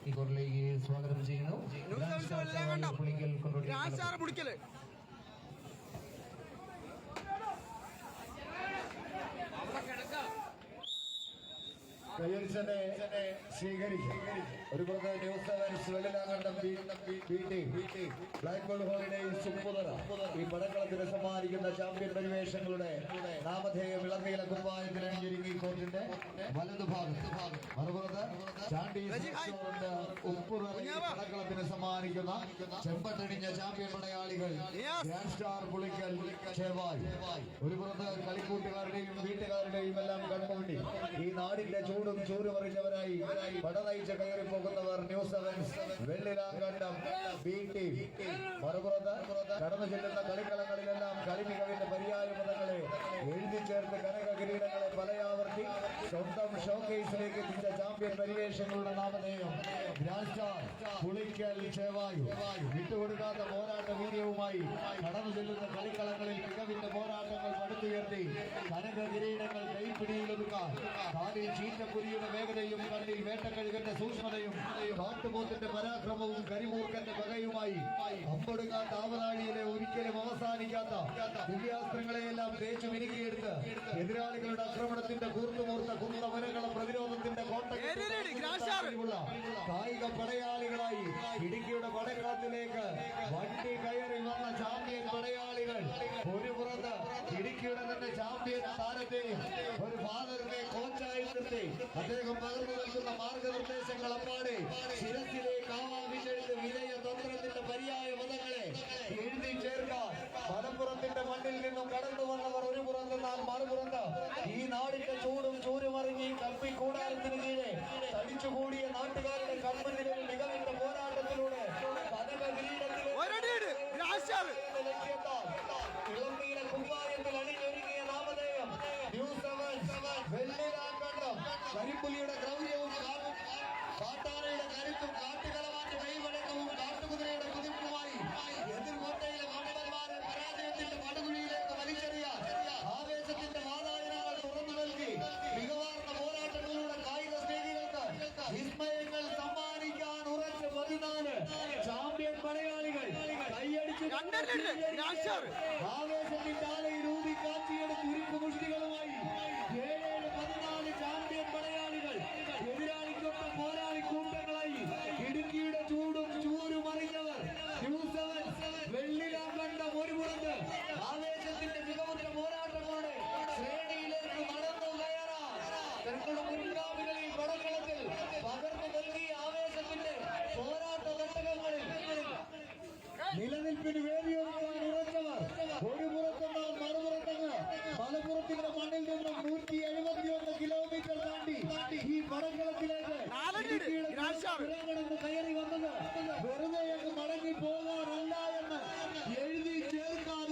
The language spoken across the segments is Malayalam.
ഈ കോറിലേക്ക് സ്വാഗതം ചെയ്യുന്നു. സ്വീകരിക്കും. ഒരു ന്യൂസ് ബ്ലാക്ക് ബോൾ ഹോളിഡേയ്സ് ഈ പടക്കളത്തിന് സമ്മാനിക്കുന്ന ചാമ്പ്യൻ പരിവേഷങ്ങളുടെ നാമധേയം ഇളനീല കുപ്പായത്തിൽ അണിഞ്ഞൊരുങ്ങി കോർട്ടിന്റെ വലതുഭാഗത്ത് മറുപുറത്ത് പടക്കളത്തിന് സമ്മാനിക്കുന്ന ചെമ്പട്ടണിഞ്ഞ ചാമ്പ്യൻ പടയാളികൾ ഗ്രാൻഡ് സ്റ്റാർ പുളിക്കൽ ചേവായ്. ഒരു പുറത്ത് കളിക്കൂട്ടുകാരുടെയും വീട്ടുകാരുടെയും എല്ലാം കൺമുണ്ടി ഈ നാടിന്റെ ചൂടും ചൂരുമറിഞ്ഞവരായി പടനയിച്ച് കയറി പോകുന്നവർ ന്യൂസ് 7 വെള്ളിലാങ്കണ്ടം BT. മറുപുറത്ത് കടന്നു ചെല്ലുന്ന കളിക്കളങ്ങളിലെല്ലാം കളിമികവിന്റെ പര്യായ പദങ്ങളെ എഴുതി ചേർത്ത് കനക കിരീടങ്ങളെ പലയാവർത്തി സ്വന്തം ഷോക്കേസിലേക്ക് എത്തിച്ച ചാമ്പ്യൻ പരിവേഷങ്ങളുടെ നാമധേയം ഗ്രാൻഡ് സ്റ്റാർ പുളിക്കൽ ചേവായു. വിട്ടുകൊടുക്കാത്ത പോരാട്ട വീര്യവുമായി കടന്നു ചെല്ലുന്ന കളിക്കളങ്ങളിൽ മികവിന്റെ പോരാട്ടങ്ങൾ പടുത്തുയർത്തി കനക കിരീടങ്ങൾ കൈപ്പിടിയിലൊതുക്കാൻ കാലിൽ ചീറ്റക്കുരിയുടെ വേഗതയും കണ്ണിൽ വേട്ടക്കഴുകന്റെ സൂക്ഷ്മതയും കാട്ടുപോത്തിന്റെ പരാക്രമവും കരിമൂർക്കന്റെ പകയുമായി അമ്പൊടുങ്ങാത്ത ആവനാഴിയിലെ ഒരിക്കലും അവസാനിക്കാത്ത ദിവ്യാസ്ത്രങ്ങളെയെല്ലാം തേച്ചു മിനുക്കിയെടുത്ത് എതിരാളികളുടെ ആക്രമണത്തിന്റെ കൂർത്തുമൂർത്ത കുന്തമരകള പ്രതിരോധത്തിന്റെ കോട്ടയുള്ള കായിക പടയാളികളായി ഇടുക്കിയുടെ പടക്കളത്തിലേക്ക് വണ്ടി കയറി വന്ന ചാമ്പ്യൻ പടയാളികൾ. ഒരു പുറത്ത് ഇടുക്കിയുടെ തന്നെ ചാമ്പ്യൻ താരത്തെയും ഒരു ഫാദറിനെ കോച്ചായി നിർത്തി അദ്ദേഹം പകർന്നു നൽകുന്ന മാർഗനിർദ്ദേശങ്ങൾ അപ്പാടെ ശിരസിലേക്ക് ആവാഹിച്ചെടുത്ത് വിജയ തന്ത്രത്തിന്റെ പര്യായ പദങ്ങളെ എഴുതി ചേർക്കാൻ മലപ്പുറത്തിന്റെ മണ്ണിൽ നിന്നും കടന്നു വന്നവർ ഒരു പുറത്ത് നാം മറുപുറത്ത് ഈ നാടിന്റെ ചൂടും ചൂരുമറിഞ്ഞ് കൽപ്പി കൂടാരത്തിന് കീഴെ തടിച്ചുകൂടിയ നാട്ടുകാരുടെ കൺമുന്നിലെ മികവിന്റെ പോരാട്ടത്തിലൂടെ പതക ഇളനീല കുപ്പായത്തിൽ അണിഞ്ഞൊരുങ്ങിയ നാമധേയം ന്യൂസ് 7 വെള്ളിലാങ്കണ്ടം. കരിപ്പുലിയുടെ ക്രൗര്യവും കാട്ടാനയുടെ കരുത്തും കാട്ടുകളവാന്റെ കൈവഴക്കവും കാട്ടുകുതിരയുടെ കുതിപ്പുമായി എതിർകോട്ടയിലെ മണ്ഡലന്മാരെ പരാജയത്തിന്റെ പടുകുഴിയിലേക്ക് വലിച്ചെറിയാൻ ആവേശത്തിന്റെ വാതായനങ്ങൾ തുറന്നു നൽകി മികവാർന്ന പോരാട്ടങ്ങളിലൂടെ കായിക സ്നേഹികൾക്ക് വിസ്മയങ്ങൾ സമ്മാനിക്കാൻ ഉറച്ച 14 ചാമ്പ്യൻ പടയാളികൾ കൈയടിച്ചു ആവേശത്തിന്റെ ആലയിൽ ഊതി കാച്ചിയെടുത്ത് ഉരുക്കു മുഷ്ടികളുമായി 14 ചാമ്പ്യൻ പടയാളികൾ എതിരാളിക്കൊപ്പം പോരാളി കൂട്ടങ്ങളായി ഇടുക്കിയുടെ ചൂടും ചൂരും അറിഞ്ഞവർ ന്യൂസ് 7 വെള്ളിലാങ്കണ്ടം. ഒരു പുറത്ത് ആവേശത്തിന്റെ മികവുറ്റ പോരാട്ടങ്ങളുടെ ശ്രേണിയിലേക്ക് നടന്നു കയറാൻ തങ്ങളുടെ മുൻഗാമികളിൽ പടക്കളത്തിൽ പകർന്നു നൽകിയ ആവേശത്തിന്റെ പോരാട്ട ഘട്ടകങ്ങളിൽ നിലനിൽപ്പിന് വേദിയൊരുക്കാൻ ഉറച്ചവർ. ഒരു പുറത്തുനിന്ന് മറുപുറത്തങ്ങ് മലപ്പുറത്തിന്റെ മണ്ണിൽ നിന്നും 171 കിലോമീറ്റർ താണ്ടി ഈ പടക്കളത്തിലേക്ക് കയറി വന്നത് വെറുതെ അങ്ങ് മടങ്ങി പോകാറല്ല എന്ന് എഴുതി ചേർക്കാൻ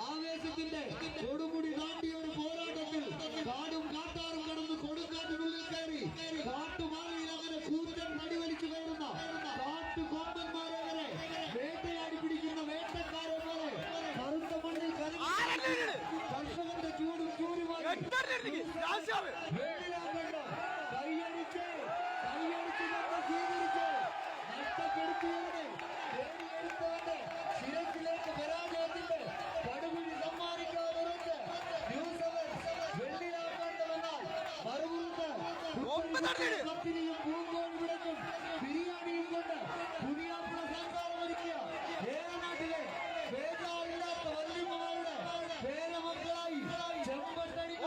ആവേശത്തിന്റെ കൊടുമുടി താണ്ടിയ ഒരു പോരാട്ടത്തിൽ കാടും കാട്ടാറും കടന്ന് കൊടുങ്കാറ്റിനുള്ളിൽ കയറി കാട്ടുമാറിയിൽ അങ്ങനെ കൂറ്റൻ നടിവലിച്ചു കയറുന്ന കാട്ടുകൊമ്പന്മാരെ വരെ വേട്ടയാടി പിടിക്കുന്ന വേട്ടക്കാരെ പോലെ കറുത്ത മണ്ണിൽ കർഷകന്റെ ചൂടും ചൂരുമായി കൈയടിച്ച് സ്വീകരിച്ച് നഷ്ടപ്പെടുത്തിയവരെ തേടിയെടുത്തവന്റെ ശിരസിലേക്ക് പരാജയത്തിന്റെ പടുകുഴി സമ്മാനിക്കാൻ ഉറച്ച് ന്യൂസ് 7 വെള്ളിലാങ്കണ്ടമെന്നാൽ മറുപുറത്ത് പത്തിരിയും പൂങ്കോഴി വിടക്കും ബിരിയാണിയും കൊണ്ട് പുതിയാപ്പുഴ സംസാരമൊരുക്കിയ ഏറനാട്ടിലെ വേദാളില്ലാത്ത വല്യമ്മമാരുടെ പേരമക്കളായി ചെമ്പട്ടണി